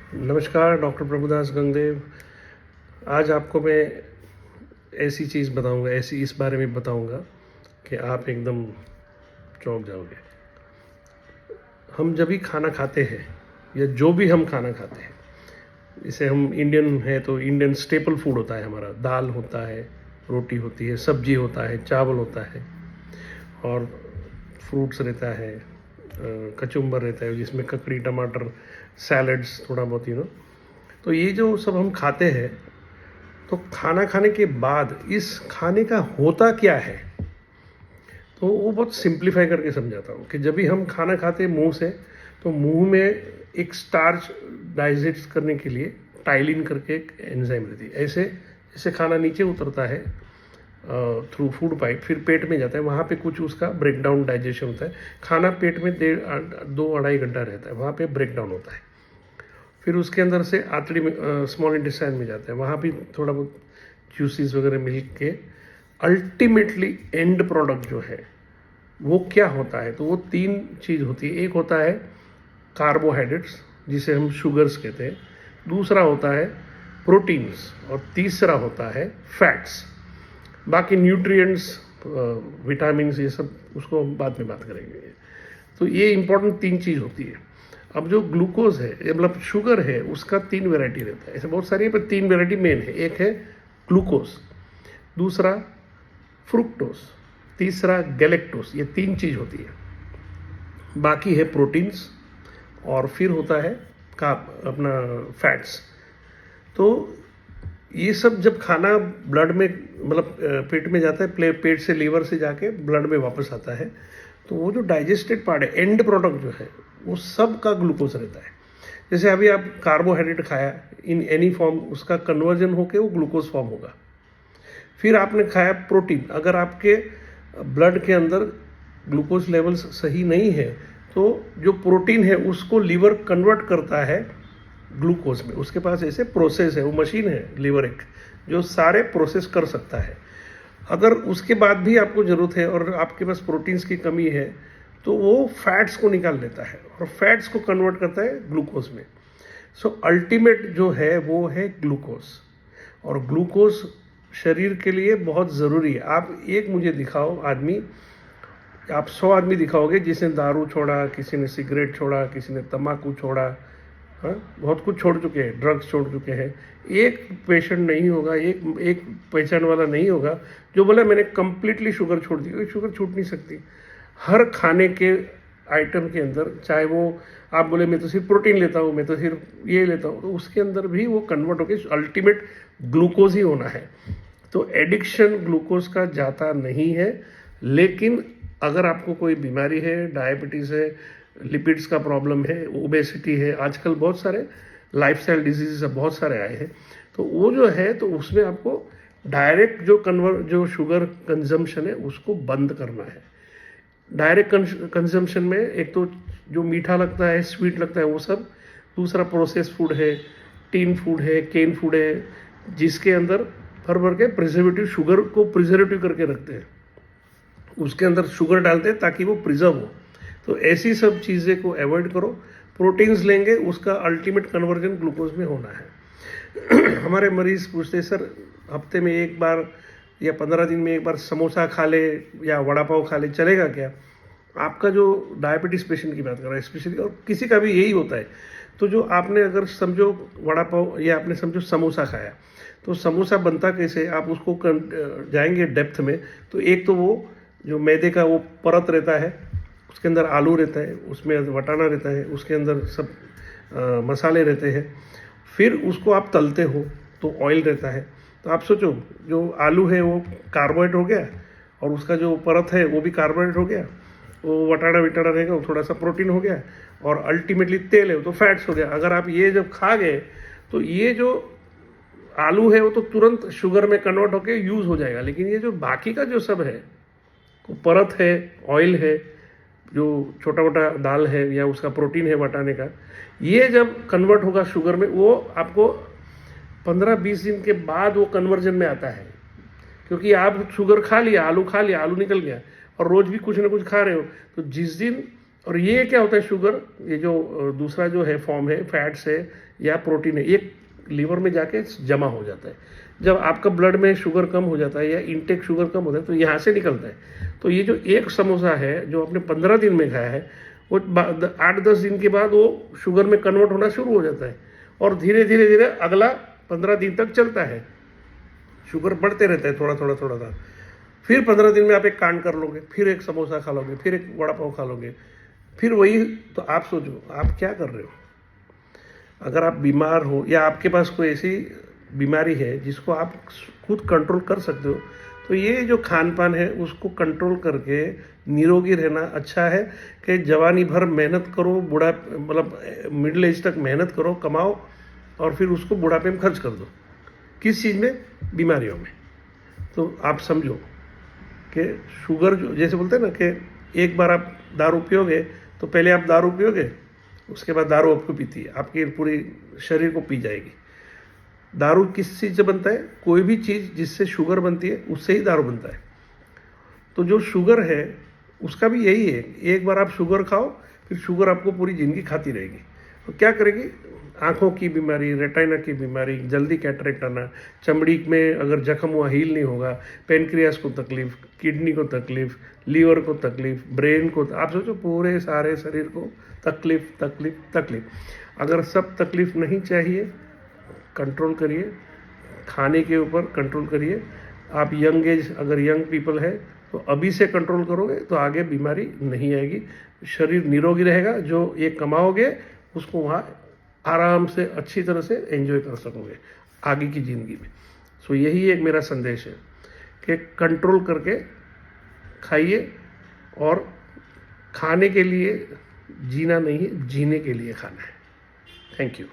नमस्कार, डॉक्टर प्रभुदास गंगदेव। आज आपको मैं ऐसी चीज़ बताऊंगा, ऐसी इस बारे में बताऊंगा कि आप एकदम चौंक जाओगे। हम जब भी खाना खाते हैं या जो भी हम खाना खाते हैं, जैसे हम इंडियन है तो इंडियन स्टेपल फूड होता है हमारा। दाल होता है, रोटी होती है, सब्जी होता है, चावल होता है और फ्रूट्स रहता है, कचुम्बर रहता है जिसमें ककड़ी, टमाटर, सैलड्स थोड़ा बहुत तो ये जो सब हम खाते हैं, तो खाना खाने के बाद इस खाने का होता क्या है, तो वो बहुत सिंप्लीफाई करके समझाता हूँ कि जब भी हम खाना खाते हैं मुंह से, तो मुंह में एक स्टार्च डाइजेस्ट करने के लिए टाइलिन करके एक एंजाइम रहती है। ऐसे जैसे खाना नीचे उतरता है थ्रू फूड पाइप, फिर पेट में जाता है, वहाँ पे कुछ उसका ब्रेकडाउन डाइजेशन होता है। खाना पेट में 2-2.5 घंटा रहता है, वहाँ पे ब्रेकडाउन होता है। फिर उसके अंदर से आंतड़ी में, स्मॉल इंटेस्टाइन में जाता है, वहाँ भी थोड़ा बहुत जूसेस वगैरह मिल के अल्टीमेटली एंड प्रोडक्ट जो है वो क्या होता है, तो वो 3 चीज़ होती है। एक होता है कार्बोहाइड्रेट्स जिसे हम शुगर्स कहते हैं, दूसरा होता है प्रोटीन्स और तीसरा होता है फैट्स। बाकी न्यूट्रिएंट्स, विटामिन ये सब उसको हम बाद में बात करेंगे। तो ये इंपॉर्टेंट 3 चीज़ होती है। अब जो ग्लूकोज है, मतलब शुगर है, उसका 3 वैरायटी रहता है। ऐसे बहुत सारी है पर 3 वैरायटी मेन है। एक है ग्लूकोज, दूसरा फ्रुक्टोज, तीसरा गैलेक्टोज। ये 3 चीज़ होती है। बाकी है प्रोटीन्स और फिर होता है का अपना फैट्स। तो ये सब जब खाना ब्लड में, मतलब पेट में जाता है, पेट से लीवर से जाके ब्लड में वापस आता है, तो वो जो डाइजेस्टेड पार्ट है, एंड प्रोडक्ट जो है, वो सब का ग्लूकोज रहता है। जैसे अभी आप कार्बोहाइड्रेट खाया इन एनी फॉर्म, उसका कन्वर्जन होके वो ग्लूकोज फॉर्म होगा। फिर आपने खाया प्रोटीन, अगर आपके ब्लड के अंदर ग्लूकोज लेवल्स सही नहीं है, तो जो प्रोटीन है उसको लीवर कन्वर्ट करता है ग्लूकोज में। उसके पास ऐसे प्रोसेस है, वो मशीन है लीवर एक, जो सारे प्रोसेस कर सकता है। अगर उसके बाद भी आपको ज़रूरत है और आपके पास प्रोटीन्स की कमी है, तो वो फैट्स को निकाल लेता है और फैट्स को कन्वर्ट करता है ग्लूकोज में। सो अल्टीमेट जो है वो है ग्लूकोज, और ग्लूकोज शरीर के लिए बहुत ज़रूरी है। आप एक मुझे दिखाओ आदमी, आप 100 आदमी दिखाओगे जिसने दारू छोड़ा, किसी ने सिगरेट छोड़ा, किसी ने तम्बाकू छोड़ा, हाँ, बहुत कुछ छोड़ चुके हैं, ड्रग्स छोड़ चुके हैं। एक पेशेंट नहीं होगा, एक पहचान वाला नहीं होगा जो बोला मैंने कंप्लीटली शुगर छोड़ दी। शुगर छूट नहीं सकती। हर खाने के आइटम के अंदर, चाहे वो आप बोले मैं तो सिर्फ प्रोटीन लेता हूँ, मैं तो सिर्फ ये लेता हूँ, तो उसके अंदर भी वो कन्वर्ट होकर अल्टीमेट ग्लूकोज ही होना है। तो एडिक्शन ग्लूकोज का जाता नहीं है। लेकिन अगर आपको कोई बीमारी है, डायबिटीज़ है, लिपिड्स का प्रॉब्लम है, ओबेसिटी है, आजकल बहुत सारे लाइफस्टाइल डिजीज़ बहुत सारे आए हैं, तो वो जो है तो उसमें आपको डायरेक्ट जो शुगर कंजम्पशन है उसको बंद करना है। डायरेक्ट कंजम्पशन में एक तो जो मीठा लगता है, स्वीट लगता है, वो सब। दूसरा प्रोसेस फूड है, टीन फूड है, केन फूड है, जिसके अंदर भर भर के प्रिजर्वेटिव, शुगर को प्रिजर्वेटिव करके रखते हैं, उसके अंदर शुगर डालते हैं ताकि वो प्रिजर्व हो। तो ऐसी सब चीज़ें को अवॉइड करो। प्रोटीन्स लेंगे, उसका अल्टीमेट कन्वर्जन ग्लूकोज में होना है। हमारे मरीज़ पूछते हैं, सर हफ्ते में एक बार या 15 दिन में एक बार समोसा खा ले या वड़ा पाव खा ले, चलेगा क्या? आपका जो डायबिटीज़ पेशेंट की बात कर रहा है स्पेशली, और किसी का भी यही होता है, तो जो आपने अगर समझो वड़ा पाव या आपने समझो समोसा खाया, तो समोसा बनता कैसे, आप उसको जाएंगे डेप्थ में, तो एक तो वो जो मैदे का वो परत रहता है, उसके अंदर आलू रहता है, उसमें वटाना रहता है, उसके अंदर सब मसाले रहते हैं। फिर उसको आप तलते हो तो ऑयल रहता है। तो आप सोचो, जो आलू है वो कार्बोहाइड्रेट हो गया, और उसका जो परत है वो भी कार्बोहाइड्रेट हो गया, वो वटाना विटाना रहेगा, वो थोड़ा सा प्रोटीन हो गया, और अल्टीमेटली तेल है तो फैट्स हो गया। अगर आप ये जब खा गए, तो ये जो आलू है वो तो तुरंत शुगर में कन्वर्ट होकर यूज़ हो जाएगा, लेकिन ये जो बाकी का जो सब है, वो परत है, ऑयल है, जो छोटा मोटा दाल है या उसका प्रोटीन है वटाने का, ये जब कन्वर्ट होगा शुगर में, वो आपको 15-20 दिन के बाद वो कन्वर्जन में आता है। क्योंकि आप शुगर खा लिया, आलू खा लिया, आलू निकल गया, और रोज़ भी कुछ ना कुछ खा रहे हो, तो जिस दिन और ये क्या होता है शुगर, ये जो दूसरा जो है फॉर्म है फैट्स है या प्रोटीन है, ये लीवर में जाके जमा हो जाता है। जब आपका ब्लड में शुगर कम हो जाता है या इनटेक शुगर कम होता है तो यहाँ से निकलता है। तो ये जो एक समोसा है जो आपने 15 दिन में खाया है, वो 8-10 दिन के बाद वो शुगर में कन्वर्ट होना शुरू हो जाता है और धीरे धीरे धीरे अगला 15 दिन तक चलता है, शुगर बढ़ते रहता है थोड़ा थोड़ा थोड़ा सा। फिर 15 दिन में आप एक कांड कर लोगे, फिर एक समोसा खा लोगे, फिर एक वड़ा पाव खा लोगे, फिर वही। तो आप सोचो आप क्या कर रहे हो। अगर आप बीमार हो या आपके पास कोई ऐसी बीमारी है जिसको आप खुद कंट्रोल कर सकते हो, तो ये जो खान पान है उसको कंट्रोल करके निरोगी रहना अच्छा है। कि जवानी भर मेहनत करो, बूढ़ा मतलब मिडिल एज तक मेहनत करो, कमाओ और फिर उसको बुढ़ापे में खर्च कर दो। किस चीज़ में? बीमारियों में। तो आप समझो कि शुगर जो जैसे बोलते हैं ना कि एक बार आप दारू पियोगे तो पहले आप दारू पियोगे, उसके बाद दारू आपको पीती है, आपके पूरी शरीर को पी जाएगी। दारू किस चीज़ से बनता है? कोई भी चीज़ जिससे शुगर बनती है उससे ही दारू बनता है। तो जो शुगर है उसका भी यही है, एक बार आप शुगर खाओ फिर शुगर आपको पूरी ज़िंदगी खाती रहेगी। तो क्या करेगी? आँखों की बीमारी, रेटाइना की बीमारी, जल्दी कैटरेक्ट आना, चमड़ी में अगर जख्म हुआ हील नहीं होगा, पेनक्रियास को तकलीफ, किडनी को तकलीफ, लीवर को तकलीफ, ब्रेन को, आप सोचो पूरे सारे शरीर को तकलीफ तकलीफ तकलीफ। अगर सब तकलीफ नहीं चाहिए, कंट्रोल करिए, खाने के ऊपर कंट्रोल करिए। आप यंग एज अगर यंग पीपल है तो अभी से कंट्रोल करोगे तो आगे बीमारी नहीं आएगी, शरीर निरोगी रहेगा। जो ये कमाओगे उसको वहाँ आराम से अच्छी तरह से एंजॉय कर सकोगे आगे की ज़िंदगी में। सो यही एक मेरा संदेश है कि कंट्रोल करके खाइए, और खाने के लिए जीना नहीं है, जीने के लिए खाना है। Thank you.